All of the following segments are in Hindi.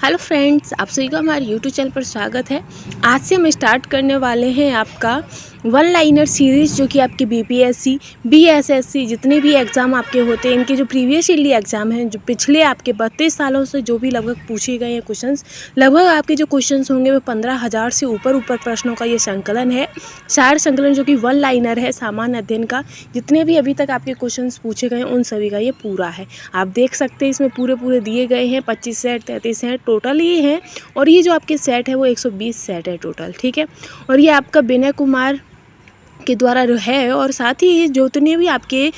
हेलो फ्रेंड्स, आप सभी का हमारे यूट्यूब चैनल पर स्वागत है। आज से हम स्टार्ट करने वाले हैं आपका वन लाइनर सीरीज़, जो कि आपके बीपीएससी, बीएसएससी जितने भी एग्ज़ाम आपके होते हैं, इनके जो प्रीवियस ईयरली एग्ज़ाम हैं, जो पिछले आपके 32 सालों से जो भी लगभग पूछे गए हैं क्वेश्चंस, लगभग आपके जो क्वेश्चंस होंगे वो 15,000 से ऊपर प्रश्नों का ये संकलन है। 4 संकलन जो कि वन लाइनर है सामान्य अध्ययन का। जितने भी अभी तक आपके क्वेश्चंस पूछे गए हैं उन सभी का ये पूरा है। आप देख सकते हैं इसमें पूरे दिए गए हैं। 25 सेट 33 सेट टोटल ये हैं, और ये जो आपके सेट है वो 120 सेट है टोटल, ठीक है। और ये आपका विनय कुमार के द्वारा है, और साथ ही ये जितने भी आपके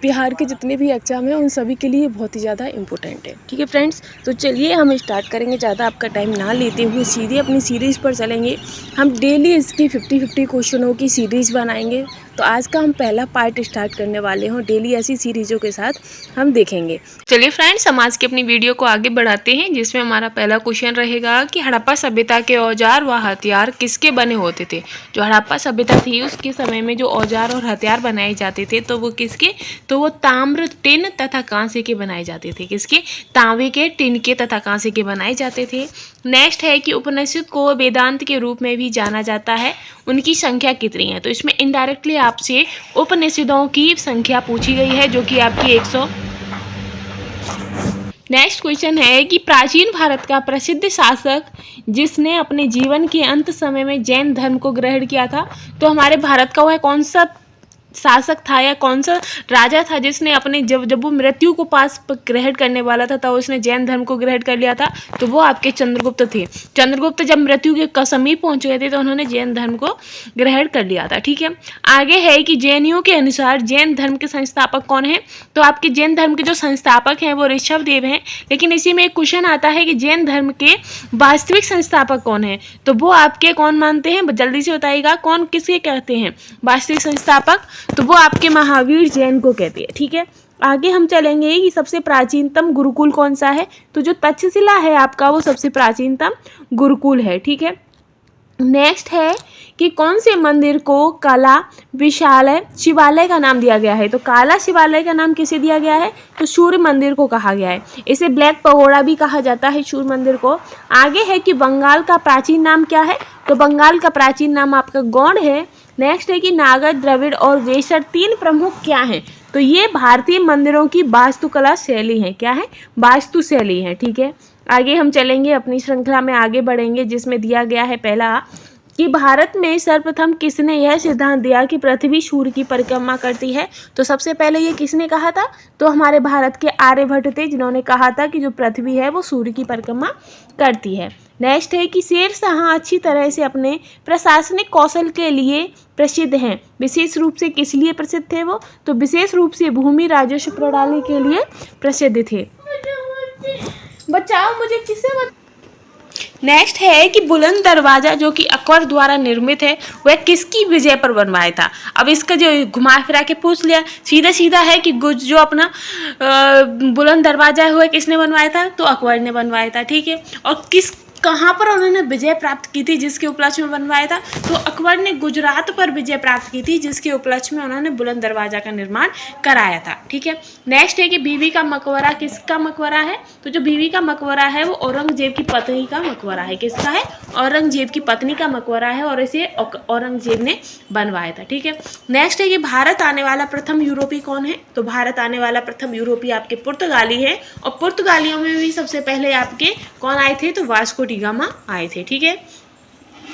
बिहार के जितने भी एग्ज़ाम हैं उन सभी के लिए बहुत ही ज़्यादा इम्पोर्टेंट है, ठीक है फ्रेंड्स। तो चलिए हम स्टार्ट करेंगे, ज़्यादा आपका टाइम ना लेते हुए सीधे अपनी सीरीज़ पर चलेंगे। हम डेली इसकी 50-50 क्वेश्चनों की सीरीज़ बनाएंगे। तो आज का हम पहला पार्ट स्टार्ट करने वाले हों, डेली ऐसी सीरीज़ों के साथ हम देखेंगे। चलिए फ्रेंड्स, हम आज की अपनी वीडियो को आगे बढ़ाते हैं, जिसमें हमारा पहला क्वेश्चन रहेगा कि हड़प्पा सभ्यता के औजार व हथियार किसके बने होते थे। जो हड़प्पा सभ्यता थी उसके समय में जो औजार और हथियार बनाए जाते थे तो वो किसके, तो वो ताम्र, टिन तथा कांसे के बनाए जाते थे। किसके, तांबे के, टिन के तथा कांसे के बनाए जाते थे। नेक्स्ट है कि उपनिषद को वेदांत के रूप में भी जाना जाता है, उनकी संख्या कितनी है। तो इसमें इनडायरेक्टली आपसे उपनिषदों की संख्या पूछी गई है, जो कि आपकी 100। नेक्स्ट क्वेश्चन है कि प्राचीन भारत का प्रसिद्ध शासक जिसने अपने जीवन के अंत समय में जैन धर्म को ग्रहण किया था, तो हमारे भारत का वह कौन सा शासक था या कौन सा राजा था जिसने अपने जब वो मृत्यु को पास ग्रहण करने वाला था तब उसने जैन धर्म को ग्रहण कर लिया था। तो वो आपके चंद्रगुप्त थे। चंद्रगुप्त जब मृत्यु के समीप पहुंच गए थे तो उन्होंने जैन धर्म को ग्रहण कर लिया था, ठीक है। आगे है कि जैनियों के अनुसार जैन धर्म के संस्थापक कौन है। तो आपके जैन धर्म के जो संस्थापक हैं वो ऋषभदेव हैं। लेकिन इसी में एक क्वेश्चन आता है कि जैन धर्म के वास्तविक संस्थापक कौन है। तो वो आपके कौन मानते हैं, जल्दी से बताइएगा, कौन किसे कहते हैं वास्तविक संस्थापक। तो वो आपके महावीर जैन को कहते हैं, ठीक है। आगे हम चलेंगे कि सबसे प्राचीनतम गुरुकुल कौन सा है। तो जो तक्षशिला है आपका वो सबसे प्राचीनतम गुरुकुल है, ठीक है। नेक्स्ट है कि कौन से मंदिर को काला विशालय शिवालय का नाम दिया गया है। तो काला शिवालय का नाम किसे दिया गया है, तो सूर्य मंदिर को कहा गया है। इसे ब्लैक पगोड़ा भी कहा जाता है सूर्य मंदिर को। आगे है कि बंगाल का प्राचीन नाम क्या है। तो बंगाल का प्राचीन नाम आपका गौड़ है। नेक्स्ट है कि नागर, द्रविड़ और वेसर 3 प्रमुख क्या हैं। तो ये भारतीय मंदिरों की वास्तुकला शैली है। क्या है, वास्तु शैली है, ठीक है। आगे हम चलेंगे, अपनी श्रृंखला में आगे बढ़ेंगे, जिसमें दिया गया है पहला कि भारत में सर्वप्रथम किसने यह सिद्धांत दिया कि पृथ्वी सूर्य की परिक्रमा करती है। तो सबसे पहले ये किसने कहा था, तो हमारे भारत के आर्यभट्ट थे, जिन्होंने कहा था कि जो पृथ्वी है वो सूर्य की परिक्रमा करती है। नेक्स्ट है कि शेरशाह अच्छी तरह से अपने प्रशासनिक कौशल के लिए प्रसिद्ध हैं। विशेष रूप से किस लिए प्रसिद्ध थे वो, तो विशेष रूप से भूमि राजस्व प्रणाली के लिए प्रसिद्ध थे। बचाओ मुझे, किसे नेक्स्ट है कि बुलंद दरवाजा जो कि अकबर द्वारा निर्मित है वह किसकी विजय पर बनवाया था। अब इसका जो घुमा फिरा के पूछ लिया, सीधा है कि जो अपना बुलंद दरवाजा है वह किसने बनवाया था, तो अकबर ने बनवाया था, ठीक है। और कहाँ पर उन्होंने विजय प्राप्त की थी जिसके उपलक्ष्य में बनवाया था, तो अकबर ने गुजरात पर विजय प्राप्त की थी, जिसके उपलक्ष्य में उन्होंने बुलंद दरवाजा का निर्माण कराया था, ठीक है। नेक्स्ट है कि बीवी का मकबरा किसका मकबरा है। तो जो बीवी का मकबरा है वो औरंगजेब की पत्नी का मकबरा है। किसका है, औरंगजेब की पत्नी का मकबरा है, और इसे औरंगजेब ने बनवाया था, ठीक है। नेक्स्ट है कि भारत आने वाला प्रथम यूरोपीय कौन है। तो भारत आने वाला प्रथम यूरोपीय आपके पुर्तगाली है, और पुर्तगालियों में भी सबसे पहले आपके कौन आए थे, तो वास्को डी गामा आए थे, ठीक है।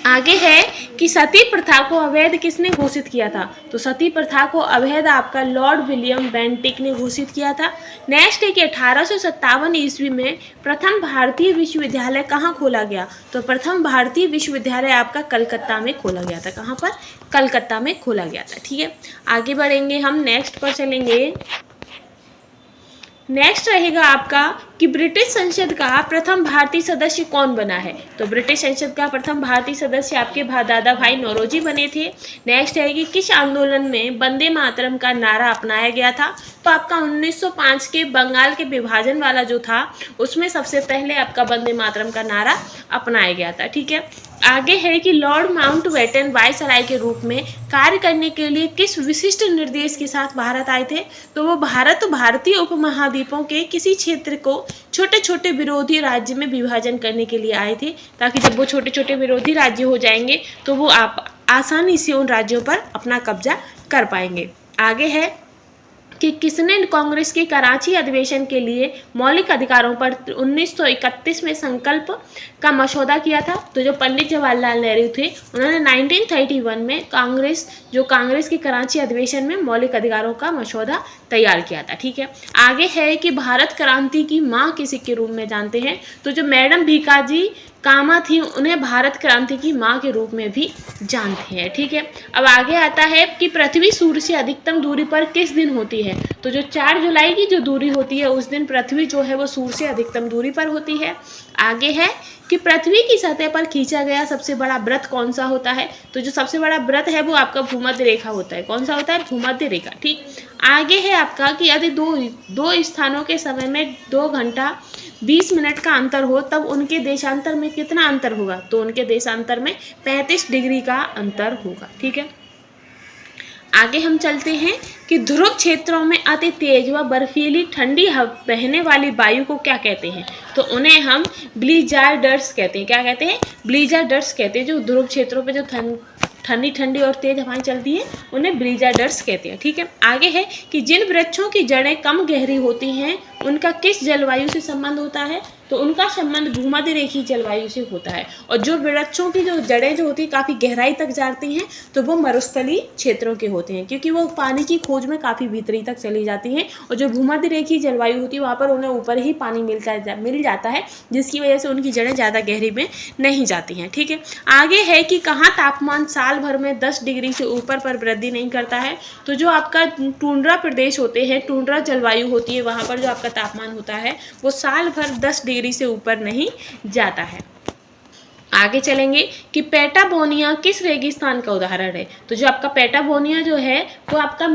आगे है कि सती प्रथा को अवैध किसने घोषित किया था। तो सती प्रथा को अवैध आपका लॉर्ड विलियम बेंटिक ने घोषित किया था। नेक्स्ट है कि 1857 ईस्वी में प्रथम भारतीय विश्वविद्यालय कहाँ खोला गया। तो प्रथम भारतीय विश्वविद्यालय आपका कलकत्ता में खोला गया था। कहाँ पर, कलकत्ता में खोला गया था, ठीक है। आगे बढ़ेंगे हम, नेक्स्ट पर चलेंगे। नेक्स्ट रहेगा आपका कि ब्रिटिश संसद का प्रथम भारतीय सदस्य कौन बना है। तो ब्रिटिश संसद का प्रथम भारतीय सदस्य आपके दादा भाई नौरोजी बने थे। नेक्स्ट है कि किस आंदोलन में वंदे मातरम का नारा अपनाया गया था। तो आपका 1905 के बंगाल के विभाजन वाला जो था उसमें सबसे पहले आपका वंदे मातरम का नारा अपनाया गया था, ठीक है। आगे है कि लॉर्ड माउंटबेटन वायसराय के रूप में कार्य करने के लिए किस विशिष्ट निर्देश के साथ भारत आए थे। तो वो भारतीय उपमहाद्वीपों के किसी क्षेत्र को छोटे छोटे विरोधी राज्य में विभाजन करने के लिए आए थे, ताकि जब वो छोटे छोटे विरोधी राज्य हो जाएंगे तो वो आप आसानी से उन राज्यों पर अपना कब्जा कर पाएंगे। आगे है कि किसने कांग्रेस के कराची अधिवेशन के लिए मौलिक अधिकारों पर 1931 में संकल्प का मसौदा किया था। तो जो पंडित जवाहरलाल नेहरू थे उन्होंने 1931 में कांग्रेस के कराची अधिवेशन में मौलिक अधिकारों का मसौदा तैयार किया था। ठीक है, आगे है कि भारत क्रांति की माँ किसी के रूप में जानते हैं। तो जो मैडम भीकाजी कामा थी उन्हें भारत क्रांति की माँ के रूप में भी जानते हैं। ठीक है, अब आगे आता है कि पृथ्वी सूर्य से अधिकतम दूरी पर किस दिन होती है। तो जो 4 जुलाई की जो दूरी होती है उस दिन पृथ्वी जो है वो सूर्य से अधिकतम दूरी पर होती है। आगे है कि पृथ्वी की सतह पर खींचा गया सबसे बड़ा वृत्त कौन सा होता है। तो जो सबसे बड़ा वृत्त है वो आपका भूमध्य रेखा होता है। कौन सा होता है? भूमध्य रेखा। ठीक, आगे है आपका कि यदि दो स्थानों के समय में 2 घंटा 20 मिनट का अंतर हो तब उनके देशांतर में कितना अंतर होगा। तो उनके देशांतर में 35 डिग्री का अंतर होगा। ठीक है, आगे हम चलते हैं कि ध्रुव क्षेत्रों में अति तेज व बर्फीली ठंडी बहने वाली वायु को क्या कहते हैं। तो उन्हें हम ब्लीजार्डर्स कहते हैं। क्या कहते हैं? ब्लीजार्डर्स कहते हैं। जो ध्रुव क्षेत्रों पे जो ठंडी ठंडी और तेज हवाएं चलती हैं उन्हें ब्लीजार्डर्स कहते हैं। ठीक है, आगे है कि जिन वृक्षों की जड़ें कम गहरी होती हैं उनका किस जलवायु से संबंध होता है। तो उनका संबंध भूमध्य रेखीय जलवायु से होता है। और जो वृक्षों की जो जड़ें जो होती है काफ़ी गहराई तक जाती हैं तो वो मरुस्थलीय क्षेत्रों के होते हैं, क्योंकि वो पानी की खोज में काफ़ी भीतरी तक चली जाती हैं। और जो भूमध्य रेखीय जलवायु होती है वहाँ पर उन्हें ऊपर ही पानी मिल जाता है, जिसकी वजह से उनकी जड़ें ज़्यादा गहरी में नहीं जाती हैं। ठीक है, आगे है कि कहाँ तापमान साल भर में 10 डिग्री से ऊपर पर वृद्धि नहीं करता है। तो जो आपका टुंड्रा प्रदेश होते हैं, टुंड्रा जलवायु होती है, वहाँ पर जो आपका तापमान होता है वो साल भर 10 डिग्री से ऊपर नहीं जाता है। आगे चलेंगे कि पैटागोनिया किस रेगिस्तान का उदाहरण है। तो जो आपका पैटागोनिया जो है वो आपका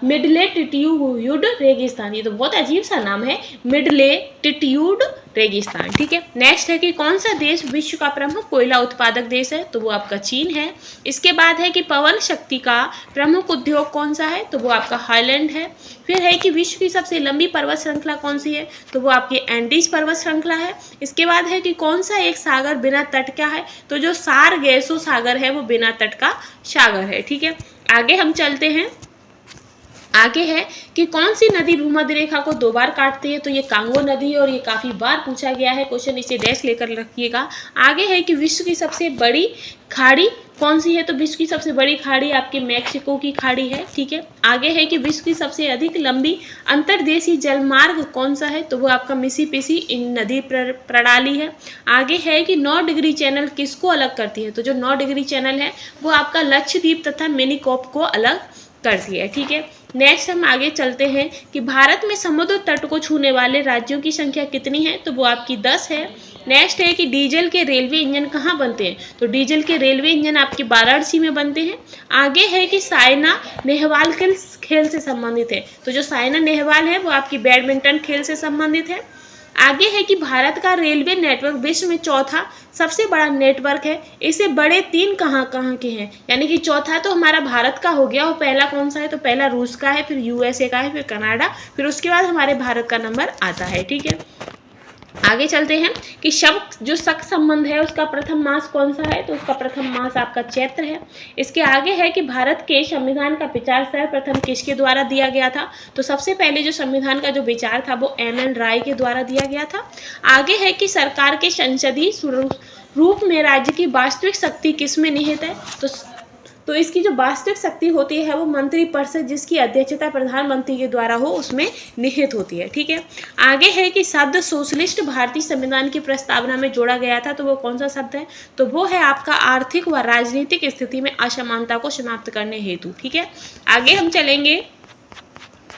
मिडलेटिट्यूड रेगिस्तान, ये तो बहुत अजीब सा नाम है, मिडलेटिट्यूड रेगिस्तान। ठीक है, नेक्स्ट है कि कौन सा देश विश्व का प्रमुख कोयला उत्पादक देश है। तो वो आपका चीन है। इसके बाद है कि पवन शक्ति का प्रमुख उद्योग कौन सा है। तो वो आपका हाईलैंड है। फिर है कि विश्व की सबसे लंबी पर्वत श्रृंखला कौन सी है। तो वो आपकी एंडीज पर्वत श्रृंखला है। इसके बाद है कि कौन सा एक सागर बिना तट का है। तो जो सारगेसो सागर है वो बिना तट का सागर है। ठीक है, आगे हम चलते हैं। आगे है कि कौन सी नदी भूमध्य रेखा को 2 बार काटती है। तो ये कांगो नदी है और ये काफ़ी बार पूछा गया है क्वेश्चन, इसे डैश लेकर रखिएगा। आगे है कि विश्व की सबसे बड़ी खाड़ी कौन सी है। तो विश्व की सबसे बड़ी खाड़ी आपकी मैक्सिको की खाड़ी है। ठीक है, आगे है कि विश्व की सबसे अधिक लंबी अंतर्देशीय जलमार्ग कौन सा है। तो वो आपका मिसिसिपी नदी प्रणाली है। आगे है कि 9 डिग्री चैनल किसको अलग करती है। तो जो 9 डिग्री चैनल है वो आपका लक्षद्वीप तथा मिनिकॉप को अलग करती है। ठीक है, नेक्स्ट हम आगे चलते हैं कि भारत में समुद्र तट को छूने वाले राज्यों की संख्या कितनी है। तो वो आपकी 10 है। नेक्स्ट है कि डीजल के रेलवे इंजन कहाँ बनते हैं। तो डीजल के रेलवे इंजन आपके वाराणसी में बनते हैं। आगे है कि साइना नेहवाल किस खेल से संबंधित है। तो जो साइना नेहवाल है वो आपकी बैडमिंटन खेल से संबंधित है। आगे है कि भारत का रेलवे नेटवर्क विश्व में चौथा सबसे बड़ा नेटवर्क है। इसे बड़े 3 कहाँ के हैं, यानी कि चौथा तो हमारा भारत का हो गया और पहला कौन सा है। तो पहला रूस का है, फिर यूएसए का है, फिर कनाडा, फिर उसके बाद हमारे भारत का नंबर आता है। ठीक है, आगे चलते हैं कि जो शक संबंध है उसका प्रथम मास कौन सा है। तो उसका प्रथम मास आपका चैत्र है। इसके आगे है कि भारत के संविधान का विचार सर्वप्रथम किसके द्वारा दिया गया था। तो सबसे पहले जो संविधान का जो विचार था वो एम.एन. राय के द्वारा दिया गया था। आगे है कि सरकार के संसदीय रूप में राज्य की वास्तविक शक्ति किसमें निहित है। तो इसकी जो वास्तविक शक्ति होती है वो मंत्रिपरिषद, जिसकी अध्यक्षता प्रधानमंत्री के द्वारा हो, उसमें निहित होती है। ठीक है, आगे है कि शब्द सोशलिस्ट भारतीय संविधान की प्रस्तावना में जोड़ा गया था। तो वो कौन सा शब्द है। तो वो है आपका आर्थिक व राजनीतिक स्थिति में असमानता को समाप्त करने हेतु। ठीक है, आगे हम चलेंगे।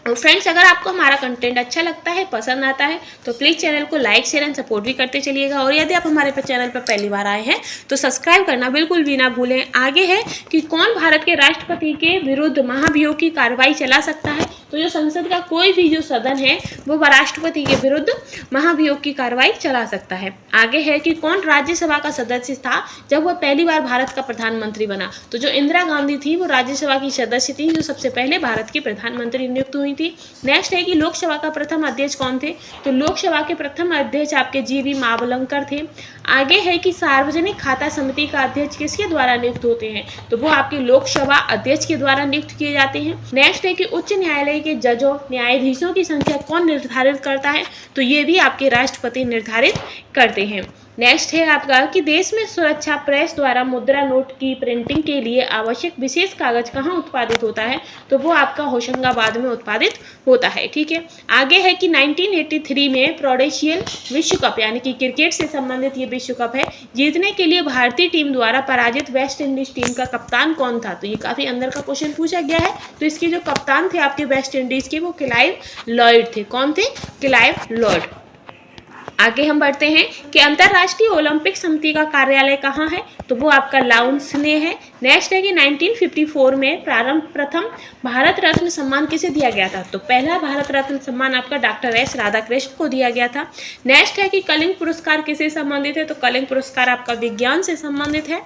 फ्रेंड्स, अगर आपको हमारा कंटेंट अच्छा लगता है, पसंद आता है, तो प्लीज़ चैनल को लाइक शेयर एंड सपोर्ट भी करते चलिएगा। और यदि आप हमारे चैनल पर पहली बार आए हैं तो सब्सक्राइब करना बिल्कुल भी ना भूलें। आगे है कि कौन भारत के राष्ट्रपति के विरुद्ध महाभियोग की कार्रवाई चला सकता है। तो जो संसद का कोई भी जो सदन है वो राष्ट्रपति के विरुद्ध महाभियोग की कार्रवाई चला सकता है। आगे है कि कौन राज्यसभा का सदस्य था जब वह पहली बार भारत का प्रधानमंत्री बना। तो जो इंदिरा गांधी थी वो राज्यसभा की सदस्य थी जो सबसे पहले भारत की प्रधानमंत्री नियुक्त हुई थी। नेक्स्ट है कि लोकसभा का प्रथम अध्यक्ष कौन थे। तो लोकसभा के प्रथम अध्यक्ष आपके जीवी मावलंकर थे। आगे है कि सार्वजनिक खाता समिति का अध्यक्ष किसके द्वारा नियुक्त होते हैं। तो वो आपके लोकसभा अध्यक्ष के द्वारा नियुक्त किए जाते हैं। नेक्स्ट है कि उच्च न्यायालय के जजों न्यायाधीशों की संख्या कौन निर्धारित करता है। तो ये भी आपके राष्ट्रपति निर्धारित करते हैं। नेक्स्ट है आपका कि देश में सुरक्षा प्रेस द्वारा मुद्रा नोट की प्रिंटिंग के लिए आवश्यक विशेष कागज कहाँ उत्पादित होता है। तो वो आपका होशंगाबाद में उत्पादित होता है। ठीक है, आगे है कि 1983 में प्रोडेशियल विश्व कप यानी कि क्रिकेट से संबंधित ये विश्व कप है जीतने के लिए भारतीय टीम द्वारा पराजित वेस्ट इंडीज टीम का कप्तान कौन था। तो ये काफी अंदर का क्वेश्चन पूछा गया है। तो इसके जो कप्तान थे आपके वेस्ट इंडीज के वो क्लाइव लॉयड थे। कौन थे? Clive Lloyd. आगे हम बढ़ते हैं कि अंतर्राष्ट्रीय ओलंपिक समिति का कार्यालय कहाँ है। तो वो आपका लाउंस में है। नेक्स्ट है कि 1954 में प्रथम भारत रत्न सम्मान किसे दिया गया था। तो पहला भारत रत्न सम्मान आपका डॉक्टर एस राधाकृष्ण को दिया गया था। नेक्स्ट है कि कलिंग पुरस्कार किसे संबंधित है। तो कलिंग पुरस्कार आपका विज्ञान से संबंधित है।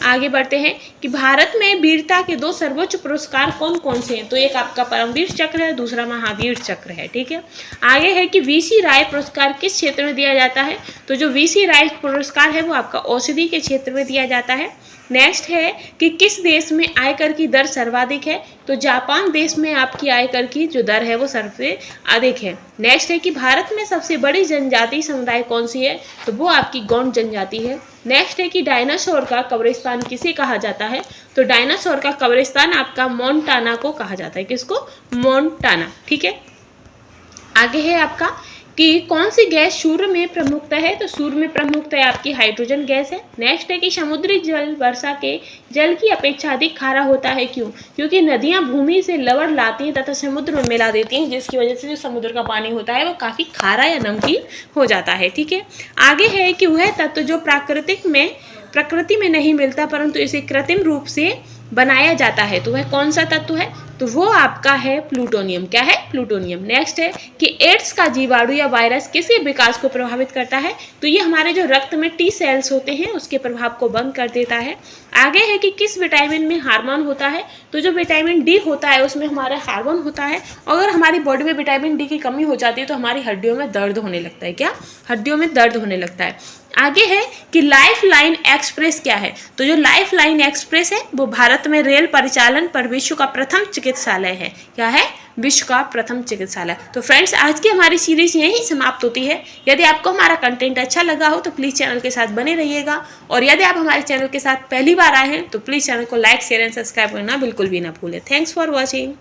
आगे बढ़ते हैं कि भारत में वीरता के दो सर्वोच्च पुरस्कार कौन कौन से हैं। तो एक आपका परमवीर चक्र है, दूसरा महावीर चक्र है। ठीक है, आगे है कि वीसी राय पुरस्कार किस क्षेत्र में दिया जाता है। तो जो वीसी राय पुरस्कार है वो आपका औषधि के क्षेत्र में दिया जाता है। नेक्स्ट है कि किस देश में आयकर की दर सर्वाधिक है। तो जापान देश में आपकी आयकर की जो दर है वो सबसे अधिक है। नेक्स्ट है कि भारत में सबसे बड़ी जनजाति समुदाय कौन सी है। तो वो आपकी गौंड जनजाति है। नेक्स्ट है कि डायनासोर का कब्रिस्तान किसे कहा जाता है। तो डायनासोर का कब्रिस्तान आपका मोन्टाना को कहा जाता है। किसको? मोन्टाना। ठीक है, आगे है आपका कि कौन सी गैस सूर्य में प्रमुखता है। तो सूर्य में प्रमुखता है आपकी हाइड्रोजन गैस है। नेक्स्ट है कि समुद्री जल वर्षा के जल की अपेक्षा अधिक खारा होता है। क्यों? क्योंकि नदियां भूमि से लवण लाती हैं तथा समुद्र में मिला देती हैं, जिसकी वजह से जो समुद्र का पानी होता है वो काफी खारा या नमकीन हो जाता है। ठीक है, आगे है कि वह तत्व जो प्रकृति में नहीं मिलता परंतु इसे कृत्रिम रूप से बनाया जाता है। तो वह कौन सा तत्व है। तो वो आपका है प्लूटोनियम। क्या है? प्लूटोनियम। नेक्स्ट है कि एड्स का जीवाणु या वायरस किसके विकास को प्रभावित करता है। तो ये हमारे जो रक्त में टी सेल्स होते हैं उसके प्रभाव को बंद कर देता है। आगे है कि किस विटामिन में हार्मोन होता है। तो जो विटामिन डी होता है उसमें हमारा हार्मोन होता है। अगर हमारी बॉडी में विटामिन डी की कमी हो जाती है तो हमारी हड्डियों में दर्द होने लगता है। क्या? हड्डियों में दर्द होने लगता है। आगे है कि लाइफ लाइन एक्सप्रेस क्या है। तो जो लाइफ लाइन एक्सप्रेस है वो भारत में रेल परिचालन पर विश्व का प्रथम चिकित्सालय है। क्या है? विश्व का प्रथम चिकित्सालय। तो फ्रेंड्स, आज की हमारी सीरीज यहीं समाप्त होती है। यदि आपको हमारा कंटेंट अच्छा लगा हो तो प्लीज़ चैनल के साथ बने रहिएगा, और यदि आप हमारे चैनल के साथ पहली बार आए हैं तो प्लीज़ चैनल को लाइक, शेयर एंड सब्सक्राइब करना बिल्कुल भी ना भूलें। Thanks for watching.